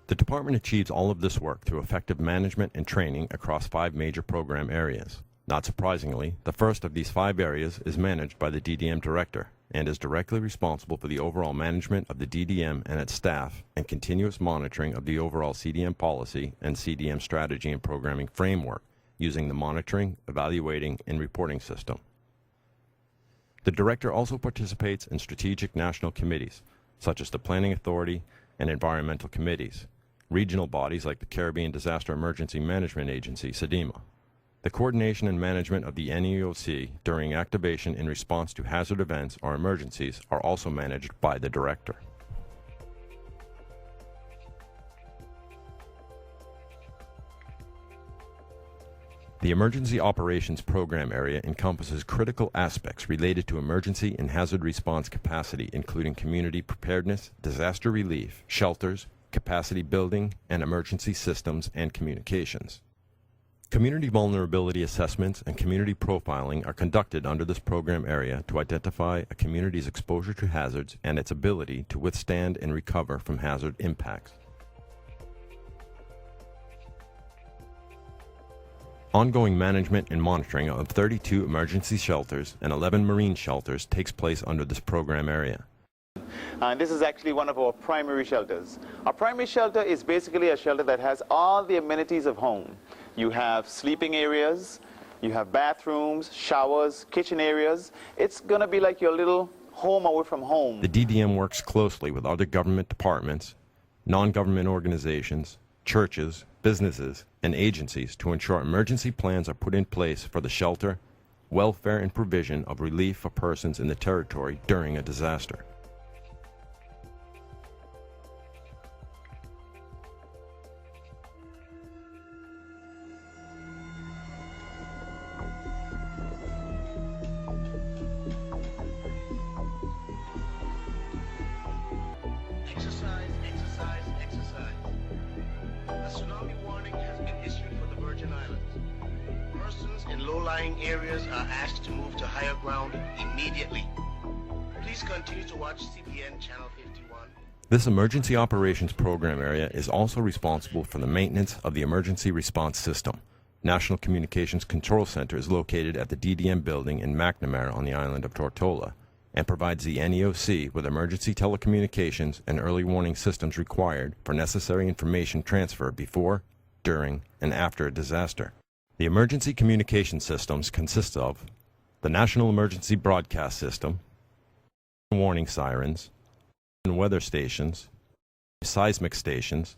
The department achieves all of this work through effective management and training across 5 major program areas. Not surprisingly, the first of these 5 areas is managed by the DDM Director and is directly responsible for the overall management of the DDM and its staff and continuous monitoring of the overall CDM policy and CDM strategy and programming framework using the monitoring, evaluating, and reporting system. The Director also participates in strategic national committees, such as the Planning Authority and environmental committees, regional bodies like the Caribbean Disaster Emergency Management Agency, SEDEMA. The coordination and management of the NEOC during activation in response to hazard events or emergencies are also managed by the Director. The Emergency Operations Program area encompasses critical aspects related to emergency and hazard response capacity, including community preparedness, disaster relief, shelters, capacity building, and emergency systems and communications. Community vulnerability assessments and community profiling are conducted under this program area to identify a community's exposure to hazards and its ability to withstand and recover from hazard impacts. Ongoing management and monitoring of 32 emergency shelters and 11 marine shelters takes place under this program area. And this is actually one of our primary shelters. Our primary shelter is basically a shelter that has all the amenities of home. You have sleeping areas, you have bathrooms, showers, kitchen areas. It's going to be like your little home away from home. The DDM works closely with other government departments, non-government organizations, churches, businesses, and agencies to ensure emergency plans are put in place for the shelter, welfare, and provision of relief for persons in the territory during a disaster. Exercise, exercise, exercise. A tsunami warning has been issued for the Virgin Islands. Persons in low-lying areas are asked to move to higher ground immediately. Please continue to watch CBN Channel 51. This Emergency Operations Program area is also responsible for the maintenance of the Emergency Response System. National Communications Control Center is located at the DDM building in McNamara on the island of Tortola, and provides the NEOC with emergency telecommunications and early warning systems required for necessary information transfer before, during, and after a disaster. The emergency communication systems consist of the National Emergency Broadcast System, warning sirens, weather stations, seismic stations,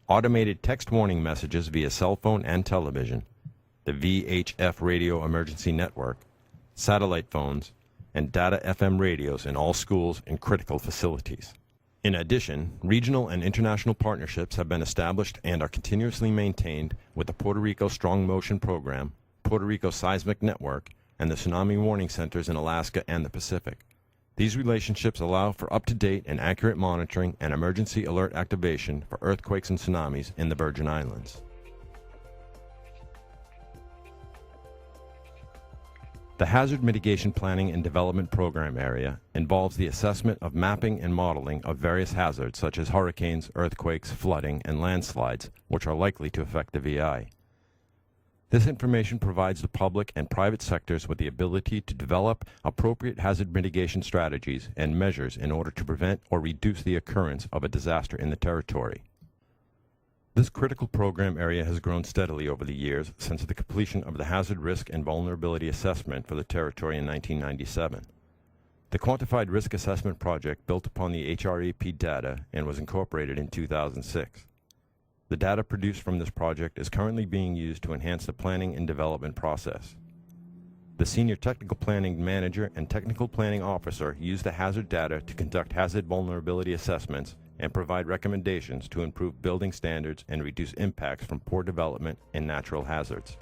automated text warning messages via cell phone and television, the VHF radio emergency network, satellite phones, and data FM radios in all schools and critical facilities. In addition, regional and international partnerships have been established and are continuously maintained with the Puerto Rico Strong Motion Program, Puerto Rico Seismic Network, and the Tsunami Warning Centers in Alaska and the Pacific. These relationships allow for up-to-date and accurate monitoring and emergency alert activation for earthquakes and tsunamis in the Virgin Islands. The Hazard Mitigation Planning and Development Program area involves the assessment of mapping and modeling of various hazards such as hurricanes, earthquakes, flooding, and landslides, which are likely to affect the VI. This information provides the public and private sectors with the ability to develop appropriate hazard mitigation strategies and measures in order to prevent or reduce the occurrence of a disaster in the territory. This critical program area has grown steadily over the years since the completion of the Hazard Risk and Vulnerability Assessment for the territory in 1997. The Quantified Risk Assessment Project built upon the HREP data and was incorporated in 2006. The data produced from this project is currently being used to enhance the planning and development process. The Senior Technical Planning Manager and Technical Planning Officer use the hazard data to conduct hazard vulnerability assessments and provide recommendations to improve building standards and reduce impacts from poor development and natural hazards.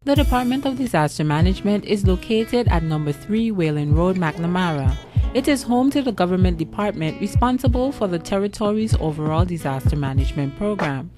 The Department of Disaster Management is located at number 3 Wayland Road, McNamara. It is home to the government department responsible for the territory's overall disaster management program.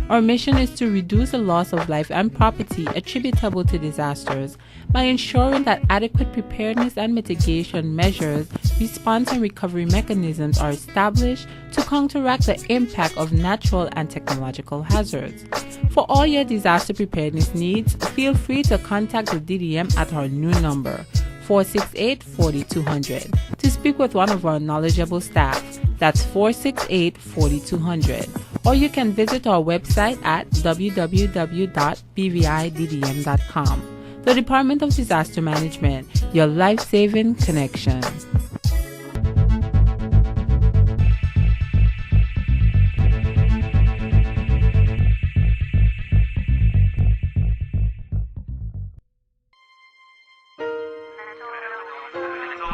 Our mission is to reduce the loss of life and property attributable to disasters by ensuring that adequate preparedness and mitigation measures, response and recovery mechanisms are established to counteract the impact of natural and technological hazards. For all your disaster preparedness needs, feel free to contact the DDM at our new number, 468-4200, to speak with one of our knowledgeable staff. That's 468-4200. Or you can visit our website at www.bviddm.com. The Department of Disaster Management, your life-saving connection.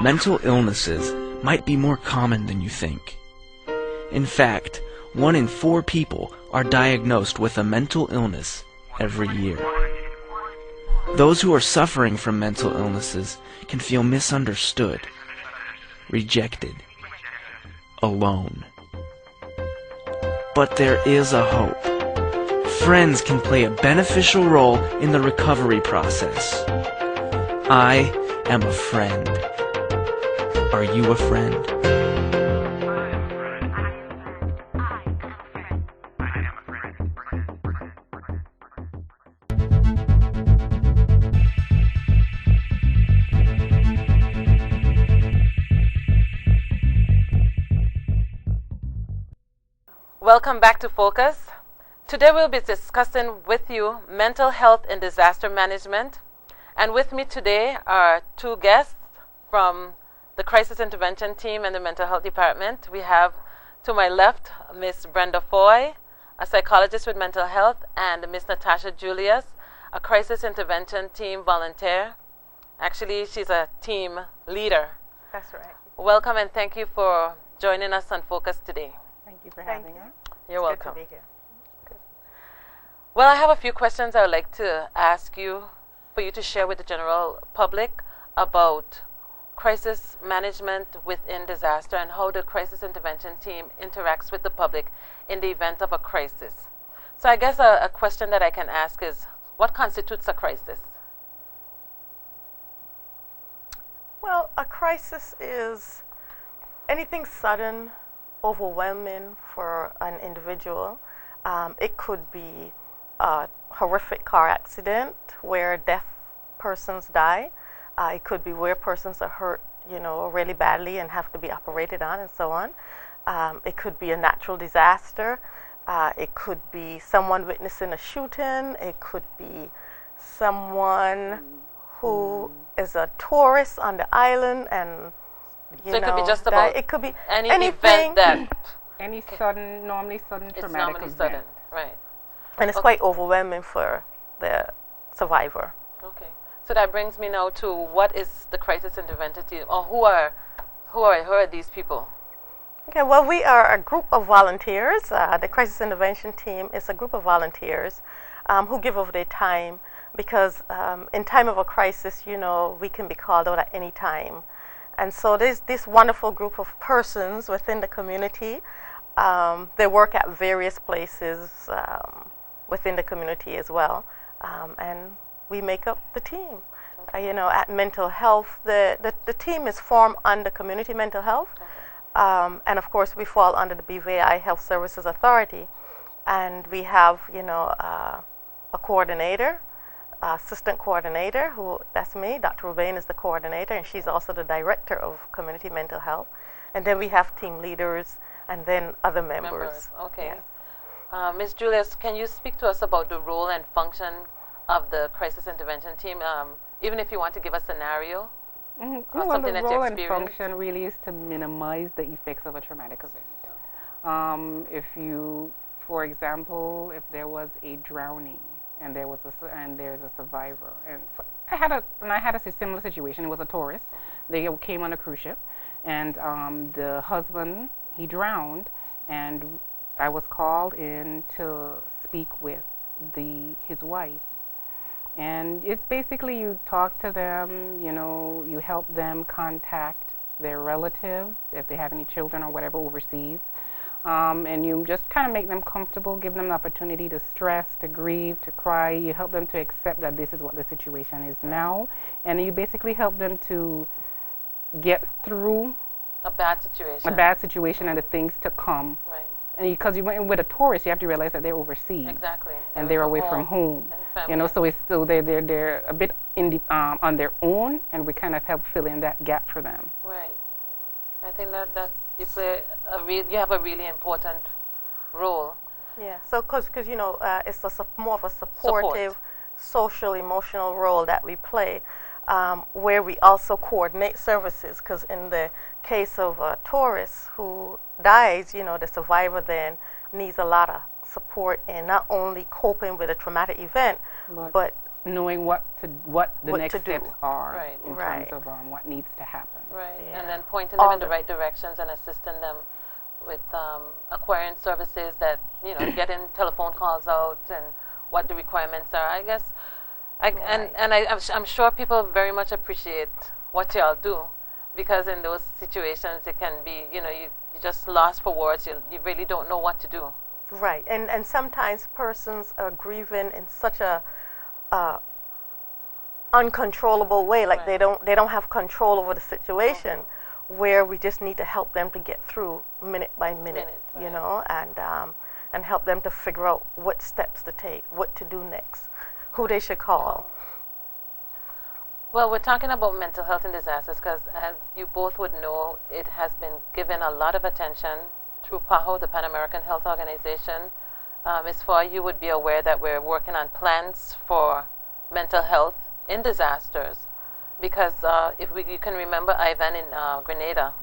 Mental illnesses might be more common than you think. In fact, 1 in 4 people are diagnosed with a mental illness every year. Those who are suffering from mental illnesses can feel misunderstood, rejected, alone. But there is a hope. Friends can play a beneficial role in the recovery process. I am a friend. Are you a friend? Welcome back to Focus. Today we'll be discussing with you mental health and disaster management. And with me today are 2 guests from the Crisis Intervention Team and the Mental Health Department. We have to my left Miss Brenda Foy, a psychologist with mental health, and Miss Natasha Julius, a Crisis Intervention Team volunteer. Actually, she's a team leader. That's right. Welcome and thank you for joining us on Focus today. Thank you for having us. You're welcome. Good to be here. Well, I have a few questions I would like to ask you for you to share with the general public about crisis management within disaster and how the crisis intervention team interacts with the public in the event of a crisis. So I guess a question that I can ask is, what constitutes a crisis? Well, a crisis is anything sudden, overwhelming for an individual. It could be a horrific car accident where deaf persons die. It could be where persons are hurt, really badly and have to be operated on and so on. It could be a natural disaster. It could be someone witnessing a shooting. It could be someone who is a tourist on the island and So it could be just about it could be any anything. event that Any sudden, normally sudden it's traumatic normally event. sudden, right? And it's quite overwhelming for the survivor. Okay. So that brings me now to what is the crisis intervention team, or who are these people? Okay, well, we are a group of volunteers. The Crisis Intervention Team is a group of volunteers who give of their time because in time of a crisis, we can be called out at any time. And so there's this wonderful group of persons within the community. They work at various places within the community as well. And we make up the team. At mental health, the team is formed under community mental health. And of course, we fall under the BVI Health Services Authority. And we have, a coordinator, assistant coordinator, that's me. Dr. Rubain is the coordinator, and she's also the director of community mental health. And then we have team leaders and then other members. Okay. Yes. Ms. Julius, can you speak to us about the role and function of the crisis intervention team, even if you want to give a scenario? Well, something the that you role and experienced? function really is to minimize the effects of a traumatic event. If you, for example, if there was a drowning and there's a survivor, I had a similar situation. It was a tourist. They came on a cruise ship, and the husband, he drowned, and I was called in to speak with his wife. And it's basically you talk to them, you help them contact their relatives if they have any children or whatever overseas. and you just kind of make them comfortable, give them the opportunity to stress, to grieve, to cry. You help them to accept that this is what the situation is now, and you basically help them to get through A bad situation and the things to come. Right. And because you went with a tourist, you have to realize that they're overseas. Exactly. And they're away from home. You know, so they're a bit on their own, and we kind of help fill in that gap for them. Right. I think that's you have a really important role. Yeah. So because you know it's more of a supportive, social, emotional role that we play. Where we also coordinate services, because in the case of a tourist who dies, you know, the survivor then needs a lot of support in not only coping with a traumatic event, but knowing what the next steps are Right. in terms of what needs to happen. Right, Yeah. and then pointing them in the right directions and assisting them with acquiring services that, you know, getting telephone calls out and what the requirements are. I guess, I'm sure people very much appreciate what y'all do, because in those situations it can be, you know, you just lost for words. You really don't know what to do. right. And sometimes persons are grieving in such a uncontrollable way, like Right. they don't have control over the situation, where we just need to help them to get through minute by minute, you right. know, and help them to figure out what steps to take, what to do next, who they should call. Well, we're talking about mental health and disasters because, as you both would know, it has been given a lot of attention through PAHO, the Pan American Health Organization. As far you would be aware that we're working on plans for mental health in disasters, because you can remember Ivan in Grenada,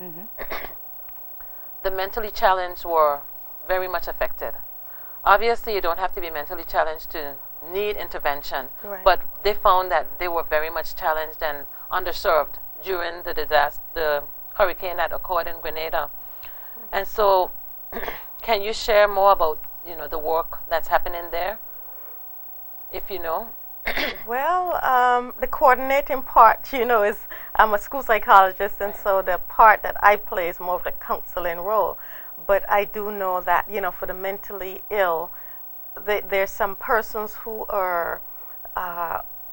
the mentally challenged were very much affected. Obviously, you don't have to be mentally challenged to need intervention, Right. but they found that they were very much challenged and underserved during the hurricane that occurred in Grenada. And so, can you share more about, you know, the work that's happening there, if you know? Well, the coordinating part, you know, is I'm a school psychologist, and so the part that I play is more of the counseling role. But I do know that, you know, for the mentally ill, there's some persons who are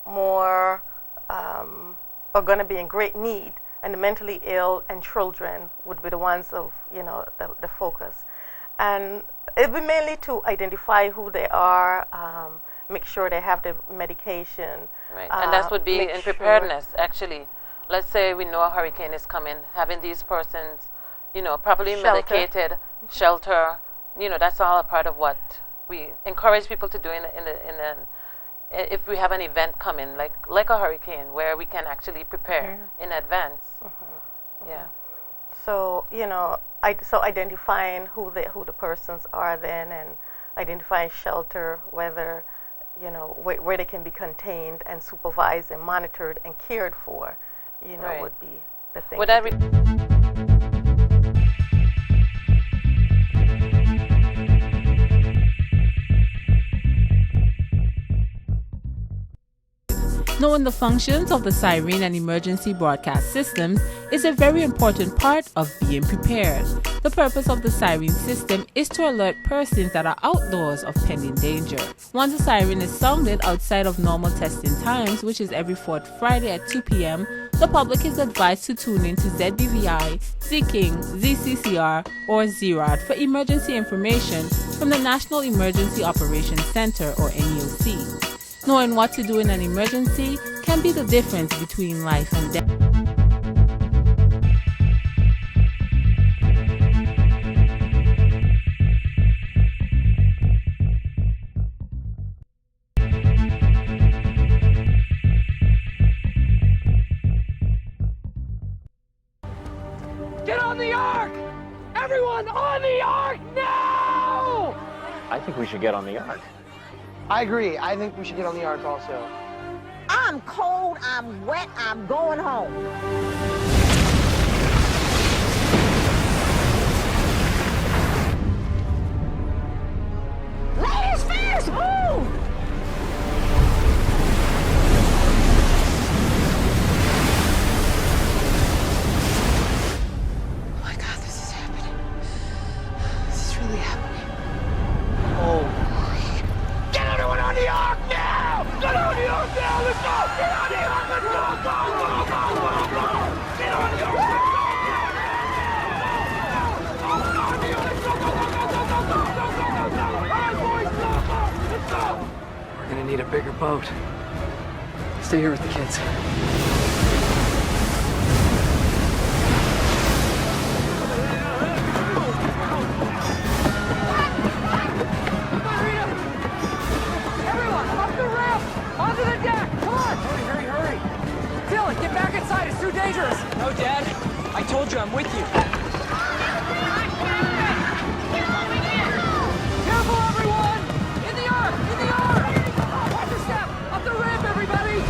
more are going to be in great need, and the mentally ill and children would be the ones of, you know, the focus. And it would be mainly to identify who they are, make sure they have the medication. Right, and that would be make in sure- preparedness, actually. Let's say we know a hurricane is coming, having these persons, you know, properly Shelter. medicated, shelter, you know, that's all a part of what we encourage people to do if we have an event coming, like a hurricane, where we can actually prepare in advance. Yeah. So, you know, so identifying who the persons are then, and identifying shelter, whether, you know, where they can be contained and supervised and monitored and cared for, you know, Right. would be the thing. Would to that do. Knowing the functions of the siren and emergency broadcast systems is a very important part of being prepared. The purpose of the siren system is to alert persons that are outdoors of pending danger. Once a siren is sounded outside of normal testing times, which is every fourth Friday at 2 p.m., the public is advised to tune in to ZBVI, Z-King, ZCCR, or ZRAD for emergency information from the National Emergency Operations Center, or NEOC. Knowing what to do in an emergency can be the difference between life and death. Get on the Ark! Everyone on the Ark now! I think we should get on the Ark. I agree. I think we should get on the Ark also. I'm cold, I'm wet, I'm going home. Ladies first, move! Oh my God, this is happening. This is really need a bigger boat. Stay here with the kids. Everyone, up the ramp! Onto the deck! Come on! Hurry! Dylan, get back inside. It's too dangerous. No, Dad. I told you I'm with you. Careful, everyone! In the ark! Watch your step! Up the ramp, everybody!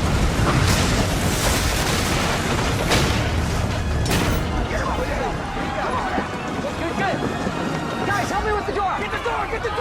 Good. Guys, help me with the door! Get the door!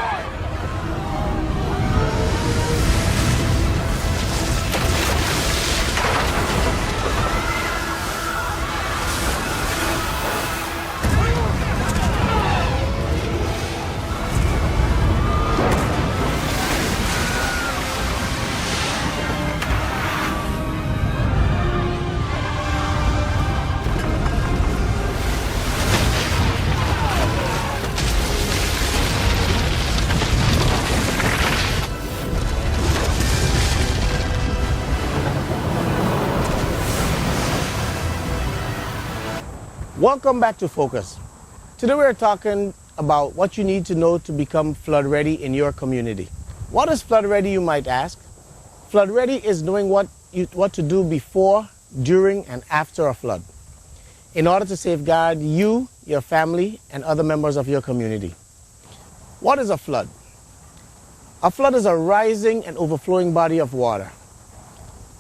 Welcome back to Focus. Today we're talking about what you need to know to become flood ready in your community. What is flood ready, you might ask? Flood ready is knowing what to do before, during, and after a flood in order to safeguard you, your family, and other members of your community. What is a flood? A flood is a rising and overflowing body of water.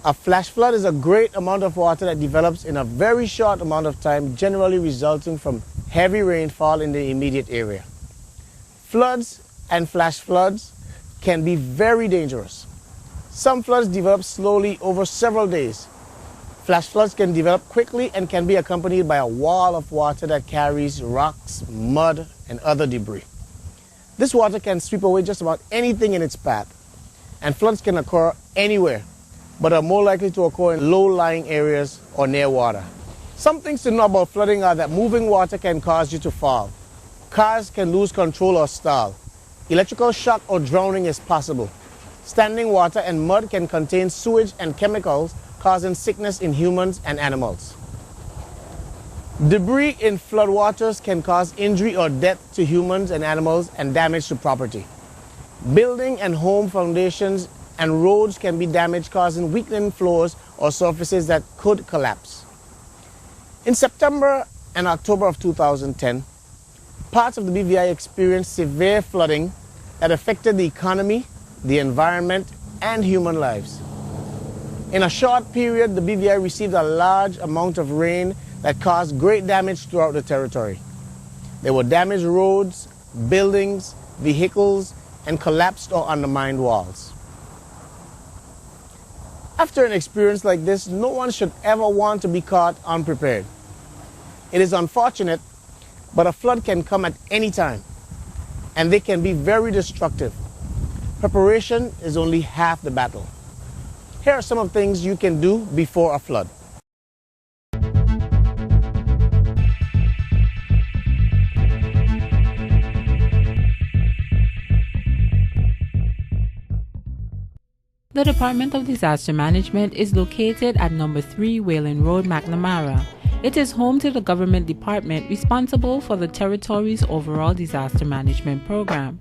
A flash flood is a great amount of water that develops in a very short amount of time, generally resulting from heavy rainfall in the immediate area. Floods and flash floods can be very dangerous. Some floods develop slowly over several days. Flash floods can develop quickly and can be accompanied by a wall of water that carries rocks, mud, and other debris. This water can sweep away just about anything in its path, and floods can occur anywhere, but are more likely to occur in low-lying areas or near water. Some things to know about flooding are that moving water can cause you to fall. Cars can lose control or stall. Electrical shock or drowning is possible. Standing water and mud can contain sewage and chemicals, causing sickness in humans and animals. Debris in floodwaters can cause injury or death to humans and animals and damage to property. Building and home foundations and roads can be damaged, causing weakening floors or surfaces that could collapse. In September and October of 2010, parts of the BVI experienced severe flooding that affected the economy, the environment, and human lives. In a short period, the BVI received a large amount of rain that caused great damage throughout the territory. There were damaged roads, buildings, vehicles, and collapsed or undermined walls. After an experience like this, no one should ever want to be caught unprepared. It is unfortunate, but a flood can come at any time, and they can be very destructive. Preparation is only half the battle. Here are some of the things you can do before a flood. The Department of Disaster Management is located at number 3 Wayland Road, McNamara. It is home to the government department responsible for the territory's overall disaster management program.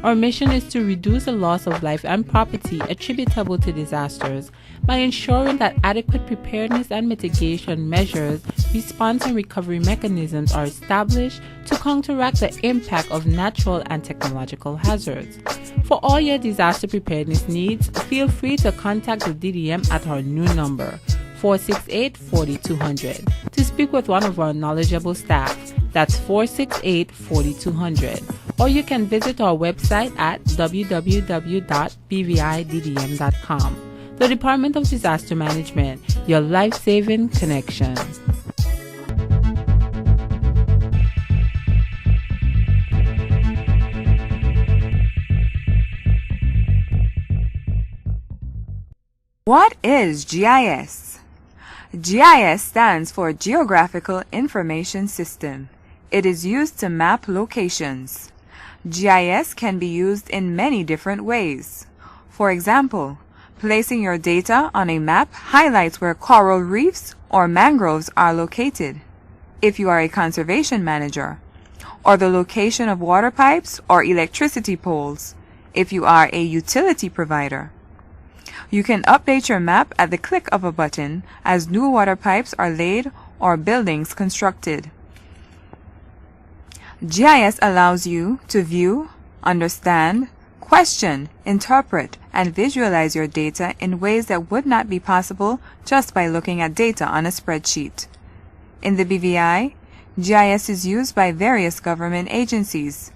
Our mission is to reduce the loss of life and property attributable to disasters by ensuring that adequate preparedness and mitigation measures, response and recovery mechanisms are established to counteract the impact of natural and technological hazards. For all your disaster preparedness needs, feel free to contact the DDM at our new number, 468-4200, to speak with one of our knowledgeable staff. That's 468-4200. Or you can visit our website at www.bviddm.com. The Department of Disaster Management, your life-saving connection. What is GIS? GIS stands for Geographical Information System. It is used to map locations. GIS can be used in many different ways. For example, Placing your data on a map highlights where coral reefs or mangroves are located, if you are a conservation manager, or the location of water pipes or electricity poles, if you are a utility provider. You can update your map at the click of a button as new water pipes are laid or buildings constructed. GIS allows you to view, understand, question, interpret, and visualize your data in ways that would not be possible just by looking at data on a spreadsheet. In the BVI, GIS is used by various government agencies.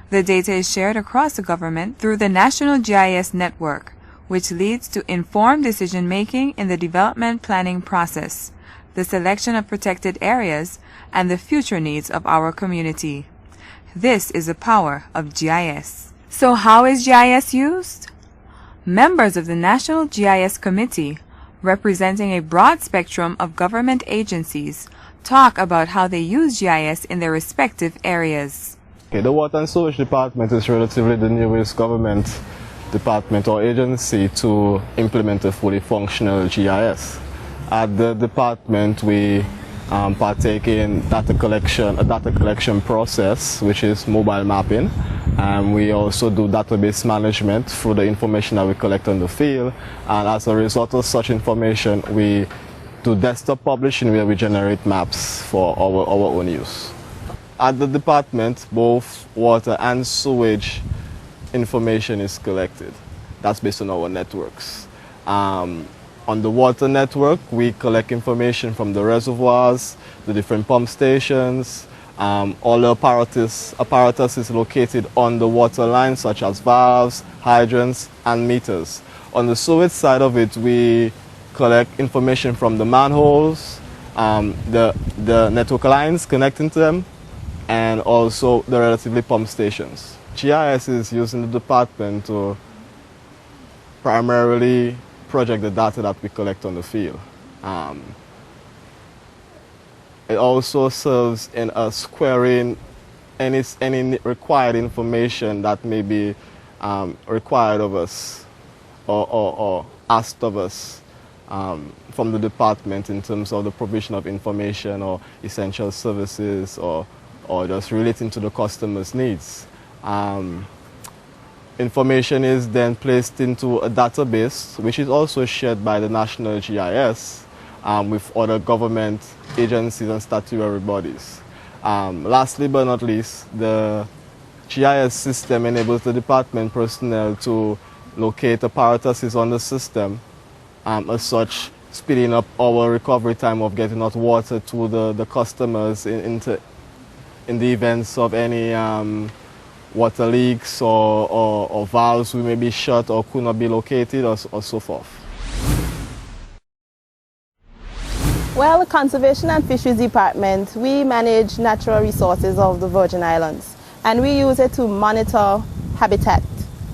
The data is shared across the government through the National GIS Network, which leads to informed decision-making in the development planning process, the selection of protected areas, and the future needs of our community. This is the power of GIS. So how is GIS used? Members of the National GIS Committee, representing a broad spectrum of government agencies, talk about how they use GIS in their respective areas. Okay, the Water and Sewage Department is relatively the newest government department or agency to implement a fully functional GIS. At the department, we partake in a data collection process, which is mobile mapping. We also do database management through the information that we collect on the field. And as a result of such information, we do desktop publishing where we generate maps for our own use. At the department, both water and sewage information is collected. That's based on our networks. On the water network, we collect information from the reservoirs, the different pump stations. All the apparatus is located on the water line, such as valves, hydrants, and meters. On the sewage side of it, we collect information from the manholes, the network lines connecting to them, and also the relatively pump stations. GIS is used in the department to primarily project the data that we collect on the field. It also serves in us querying any required information that may be required of us or asked of us from the department in terms of the provision of information or essential services or just relating to the customer's needs. Information is then placed into a database, which is also shared by the National GIS with other government agencies and statutory bodies. Lastly but not least, the GIS system enables the department personnel to locate apparatuses on the system, as such speeding up our recovery time of getting hot water to the customers in the events of any water leaks or valves we may be shut or could not be located or so forth. Well, the Conservation and Fisheries Department, we manage natural resources of the Virgin Islands, and we use it to monitor habitat,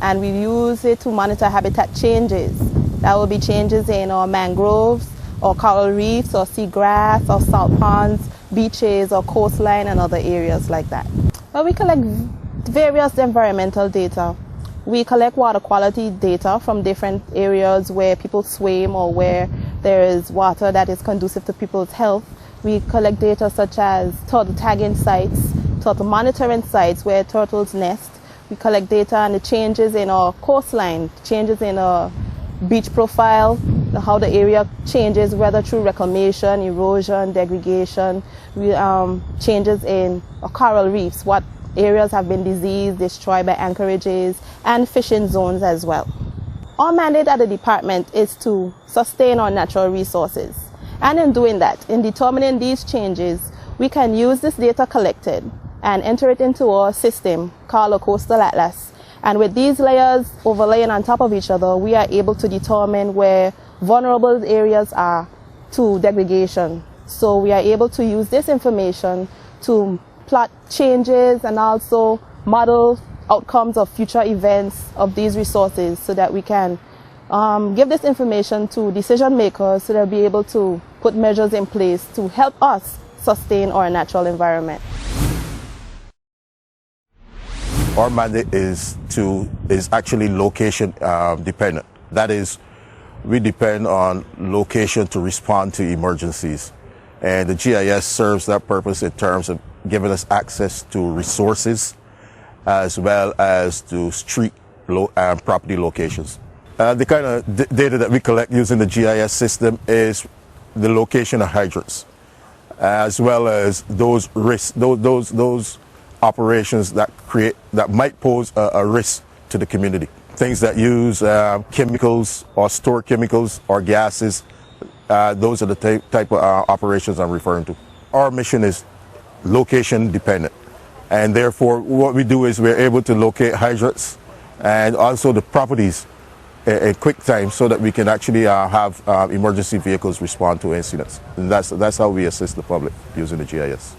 and we use it to monitor habitat changes. That will be changes in our mangroves or coral reefs or seagrass or salt ponds, beaches or coastline and other areas like that. Well, we collect various environmental data. We collect water quality data from different areas where people swim or where there is water that is conducive to people's health. We collect data such as turtle tagging sites, turtle monitoring sites where turtles nest. We collect data on the changes in our coastline, changes in our beach profile, how the area changes, whether through reclamation, erosion, degradation, changes in coral reefs, what areas have been diseased, destroyed by anchorages, and fishing zones as well. Our mandate at the department is to sustain our natural resources. And in doing that, in determining these changes, we can use this data collected and enter it into our system called a coastal atlas. And with these layers overlaying on top of each other, we are able to determine where vulnerable areas are to degradation. So we are able to use this information to plot changes and also model outcomes of future events of these resources so that we can give this information to decision makers so they'll be able to put measures in place to help us sustain our natural environment. Our mandate is actually location dependent. That is, we depend on location to respond to emergencies. And the GIS serves that purpose in terms of giving us access to resources as well as to street and property locations. The kind of data that we collect using the GIS system is the location of hydrants, as well as those risks, those operations that might pose a risk to the community. Things that use chemicals or store chemicals or gases, those are the type of operations I'm referring to. Our mission is location dependent, and therefore what we do is we're able to locate hydrants and also the properties in quick time so that we can actually have emergency vehicles respond to incidents. And that's how we assist the public using the GIS.